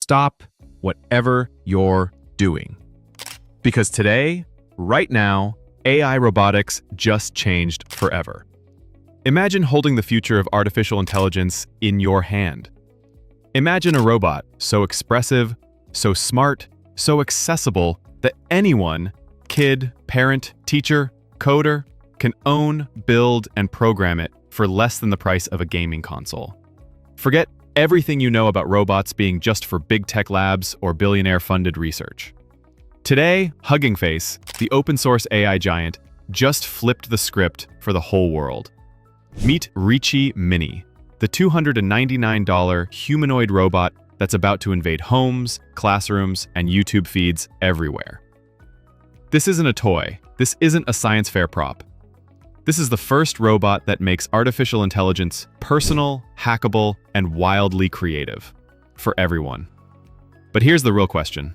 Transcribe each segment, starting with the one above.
Stop whatever you're doing. Because today, right now, AI robotics just changed forever. Imagine holding the future of artificial intelligence in your hand. Imagine a robot so expressive, so smart, so accessible that anyone, kid, parent, teacher, coder, can own, build, and program it for less than the price of a gaming console. Forget everything you know about robots being just for big tech labs or billionaire-funded research. Today, Hugging Face, the open-source AI giant, just flipped the script for the whole world. Meet Reachy Mini, the $299 humanoid robot that's about to invade homes, classrooms, and YouTube feeds everywhere. This isn't a toy. This isn't a science fair prop. This is the first robot that makes artificial intelligence personal, hackable, and wildly creative for everyone. But here's the real question.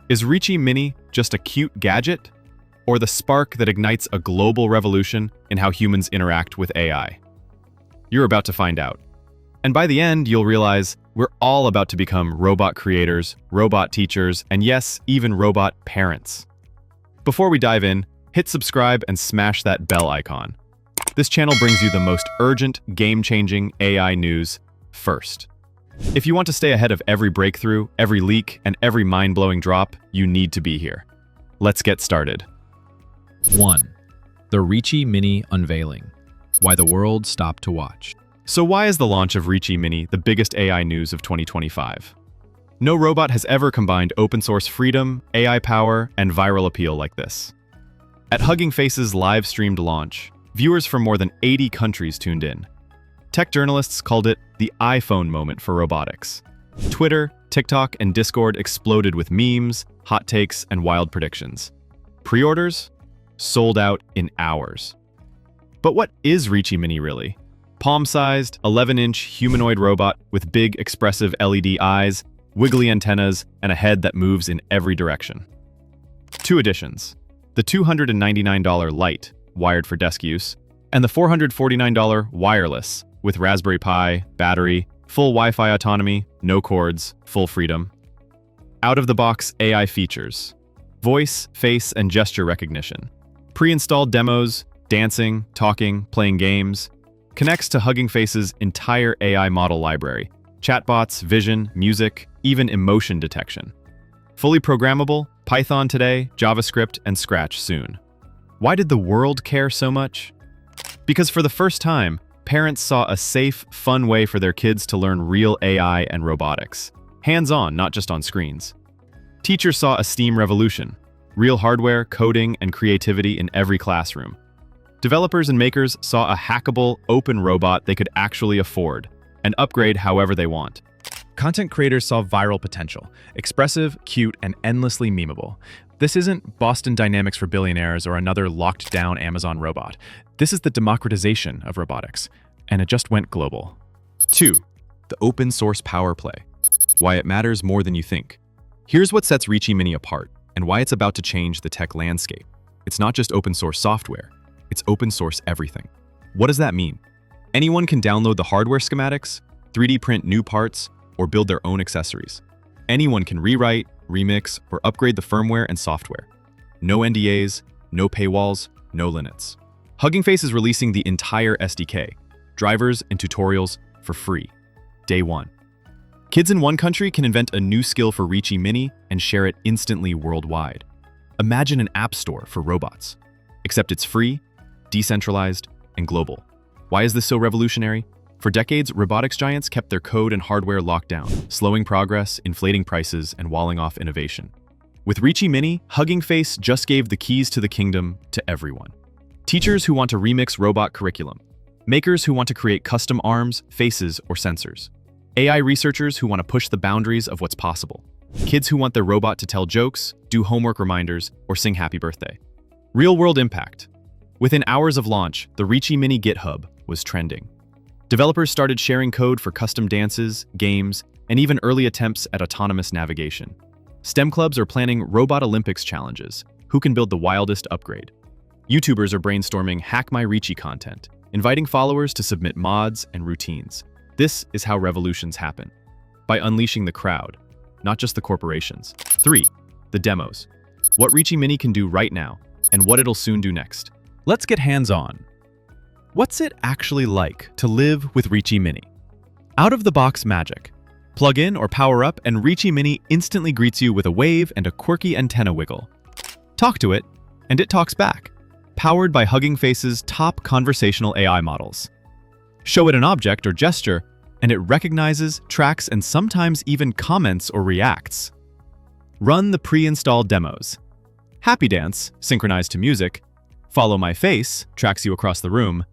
Is Reachy Mini just a cute gadget, or the spark that ignites a global revolution in how humans interact with AI? You're about to find out. And by the end, you'll realize we're all about to become robot creators, robot teachers, and yes, even robot parents. Before we dive in, hit subscribe and smash that bell icon. This channel brings you the most urgent, game-changing AI news first. If you want to stay ahead of every breakthrough, every leak, and every mind-blowing drop, you need to be here. Let's get started. 1. The Reachy Mini Unveiling. Why the world stopped to watch. So why is the launch of Reachy Mini the biggest AI news of 2025? No robot has ever combined open-source freedom, AI power, and viral appeal like this. At Hugging Face's live-streamed launch, viewers from more than 80 countries tuned in. Tech journalists called it the iPhone moment for robotics. Twitter, TikTok, and Discord exploded with memes, hot takes, and wild predictions. Pre-orders? Sold out in hours. But what is Reachy Mini really? Palm-sized, 11-inch humanoid robot with big, expressive LED eyes, wiggly antennas, and a head that moves in every direction. Two editions. The $299 Lite, wired for desk use, and the $449 wireless, with Raspberry Pi, battery, full Wi-Fi autonomy, no cords, full freedom. Out-of-the-box AI features. Voice, face, and gesture recognition. Pre-installed demos, dancing, talking, playing games. Connects to Hugging Face's entire AI model library. Chatbots, vision, music, even emotion detection. Fully programmable, Python today, JavaScript, and Scratch soon. Why did the world care so much? Because for the first time, parents saw a safe, fun way for their kids to learn real AI and robotics. Hands-on, not just on screens. Teachers saw a STEAM revolution. Real hardware, coding, and creativity in every classroom. Developers and makers saw a hackable, open robot they could actually afford and upgrade however they want. Content creators saw viral potential, expressive, cute, and endlessly memeable. This isn't Boston Dynamics for billionaires or another locked-down Amazon robot. This is the democratization of robotics, and it just went global. 2. The open source power play. Why it matters more than you think. Here's what sets Reachy Mini apart, and why it's about to change the tech landscape. It's not just open source software, it's open source everything. What does that mean? Anyone can download the hardware schematics, 3D print new parts, or build their own accessories. Anyone can rewrite, remix, or upgrade the firmware and software. No NDAs, no paywalls, no limits. Hugging Face is releasing the entire SDK, drivers and tutorials for free. Day 1. Kids in one country can invent a new skill for Reachy Mini and share it instantly worldwide. Imagine an app store for robots. Except it's free, decentralized, and global. Why is this so revolutionary? For decades, robotics giants kept their code and hardware locked down, slowing progress, inflating prices, and walling off innovation. With Reachy Mini, Hugging Face just gave the keys to the kingdom to everyone. Teachers who want to remix robot curriculum. Makers who want to create custom arms, faces, or sensors. AI researchers who want to push the boundaries of what's possible. Kids who want their robot to tell jokes, do homework reminders, or sing happy birthday. Real-world impact. Within hours of launch, the Reachy Mini GitHub was trending. Developers started sharing code for custom dances, games, and even early attempts at autonomous navigation. STEM clubs are planning Robot Olympics challenges. Who can build the wildest upgrade? YouTubers are brainstorming Hack My Reachy content, inviting followers to submit mods and routines. This is how revolutions happen. By unleashing the crowd. not just the corporations. 3. The demos. What Reachy Mini can do right now, and what it'll soon do next. Let's get hands-on. What's it actually like to live with Reachy Mini? Out-of-the-box magic. Plug in or power up, and Reachy Mini instantly greets you with a wave and a quirky antenna wiggle. Talk to it, and it talks back, powered by Hugging Face's top conversational AI models. Show it an object or gesture, and it recognizes, tracks, and sometimes even comments or reacts. Run the pre-installed demos. Happy Dance, synchronized to music. Follow My Face, tracks you across the room.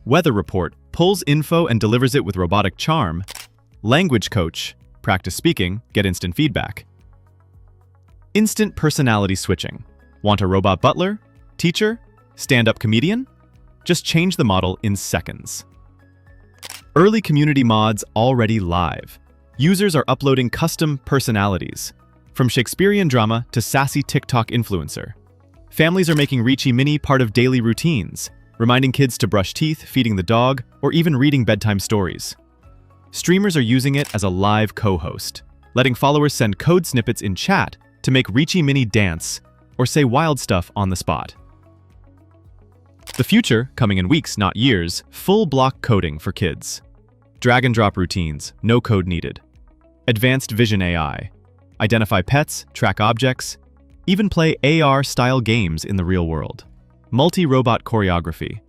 Weather Report, pulls info and delivers it with robotic charm. Language Coach, practice speaking, get instant feedback. Instant personality switching. Want a robot butler, teacher, stand-up comedian? Just change the model in seconds. Early community mods already live. Users are uploading custom personalities, from Shakespearean drama to sassy TikTok influencer. Families are making Reachy Mini part of daily routines, reminding kids to brush teeth, feeding the dog, or even reading bedtime stories. Streamers are using it as a live co-host, letting followers send code snippets in chat to make Reachy Mini dance or say wild stuff on the spot. The future, coming in weeks, not years, full block coding for kids. Drag and drop routines, no code needed. Advanced vision AI. Identify pets, track objects, even play AR-style games in the real world. Multi-robot choreography.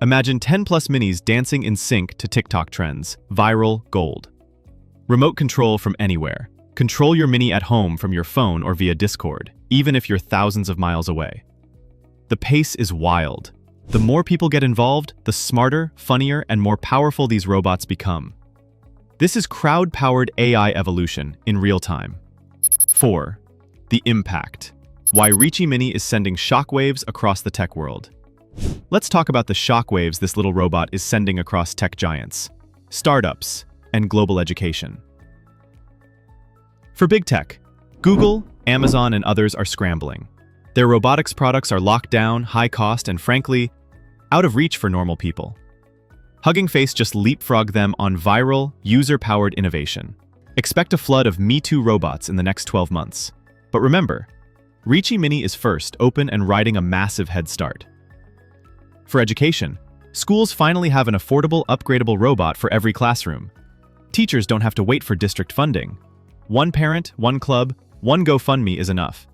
Imagine 10+ minis dancing in sync to TikTok trends. Viral gold. Remote control from anywhere. Control your mini at home from your phone or via Discord, even if you're thousands of miles away. The pace is wild. The more people get involved, the smarter, funnier, and more powerful these robots become. This is crowd-powered AI evolution in real time. 4. The impact. Why Reachy Mini is sending shockwaves across the tech world. Let's talk about the shockwaves this little robot is sending across tech giants, startups, and global education. For big tech, Google, Amazon, and others are scrambling. Their robotics products are locked down, high cost, and frankly, out of reach for normal people. Hugging Face just leapfrogged them on viral, user-powered innovation. Expect a flood of Me Too robots in the next 12 months. But remember, Reachy Mini is first, open, and riding a massive head start. For education, schools finally have an affordable, upgradable robot for every classroom. Teachers don't have to wait for district funding. One parent, one club, one GoFundMe is enough.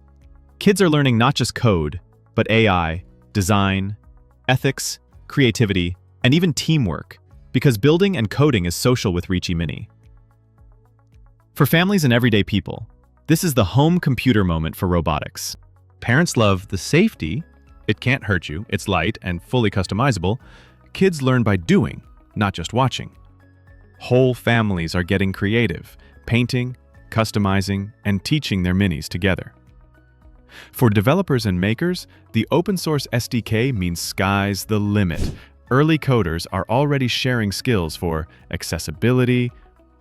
Kids are learning not just code, but AI, design, ethics, creativity, and even teamwork, because building and coding is social with Reachy Mini. For families and everyday people, this is the home computer moment for robotics. Parents love the safety. It can't hurt you, it's light and fully customizable. Kids learn by doing, not just watching. Whole families are getting creative, painting, customizing, and teaching their minis together. For developers and makers, the open source SDK means sky's the limit. Early coders are already sharing skills for accessibility,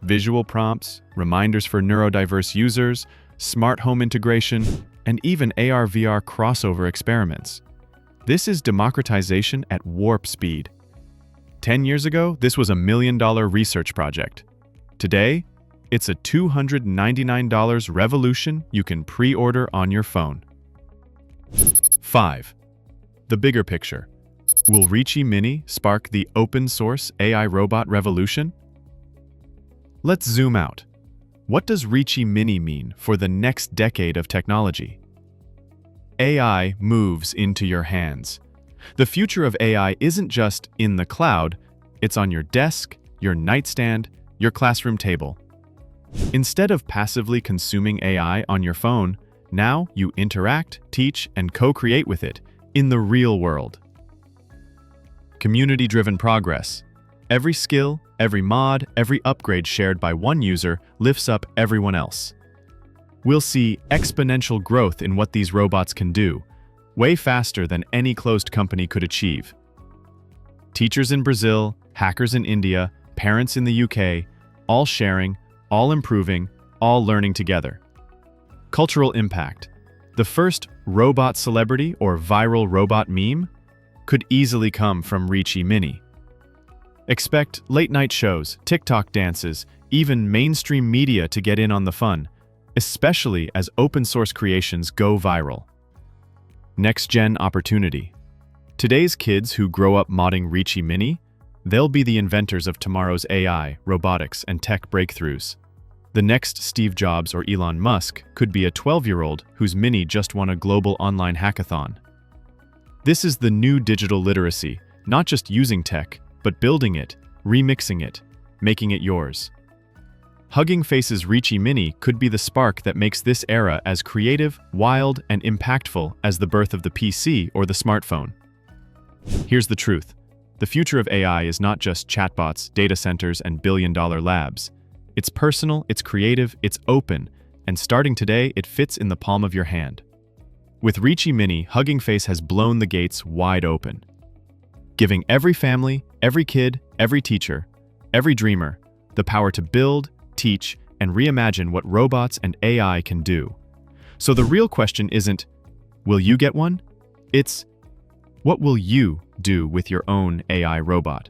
visual prompts, reminders for neurodiverse users, smart home integration, and even AR/VR crossover experiments. This is democratization at warp speed. 10 years ago, this was a $1 million research project. Today, it's a $299 revolution you can pre-order on your phone. 5. The bigger picture. Will Reachy Mini spark the open-source AI robot revolution? Let's zoom out. What does Reachy Mini mean for the next decade of technology? AI moves into your hands. The future of AI isn't just in the cloud, it's on your desk, your nightstand, your classroom table. Instead of passively consuming AI on your phone, now you interact, teach, and co-create with it in the real world. Community-driven progress. Every skill, every mod, every upgrade shared by one user lifts up everyone else. We'll see exponential growth in what these robots can do, way faster than any closed company could achieve. Teachers in Brazil, hackers in India, parents in the UK, all sharing, all improving, all learning together. Cultural impact. The first robot celebrity or viral robot meme could easily come from Reachy Mini. Expect late-night shows, TikTok dances, even mainstream media to get in on the fun, especially as open-source creations go viral. Next-gen opportunity. Today's kids who grow up modding Reachy Mini, they'll be the inventors of tomorrow's AI, robotics, and tech breakthroughs. The next Steve Jobs or Elon Musk could be a 12-year-old whose Mini just won a global online hackathon. This is the new digital literacy, not just using tech, but building it, remixing it, making it yours. Hugging Face's Reachy Mini could be the spark that makes this era as creative, wild, and impactful as the birth of the PC or the smartphone. Here's the truth. The future of AI is not just chatbots, data centers, and billion-dollar labs. It's personal, it's creative, it's open, and starting today, it fits in the palm of your hand. With Reachy Mini, Hugging Face has blown the gates wide open, giving every family, every kid, every teacher, every dreamer the power to build, teach, and reimagine what robots and AI can do. So the real question isn't, will you get one? It's, what will you do with your own AI robot?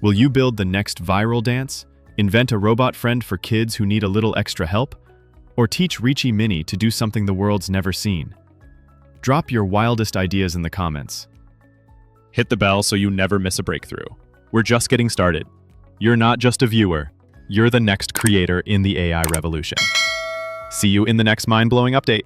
Will you build the next viral dance? Invent a robot friend for kids who need a little extra help? Or teach Reachy Mini to do something the world's never seen? Drop your wildest ideas in the comments. Hit the bell so you never miss a breakthrough. We're just getting started. You're not just a viewer, you're the next creator in the AI revolution. See you in the next mind-blowing update.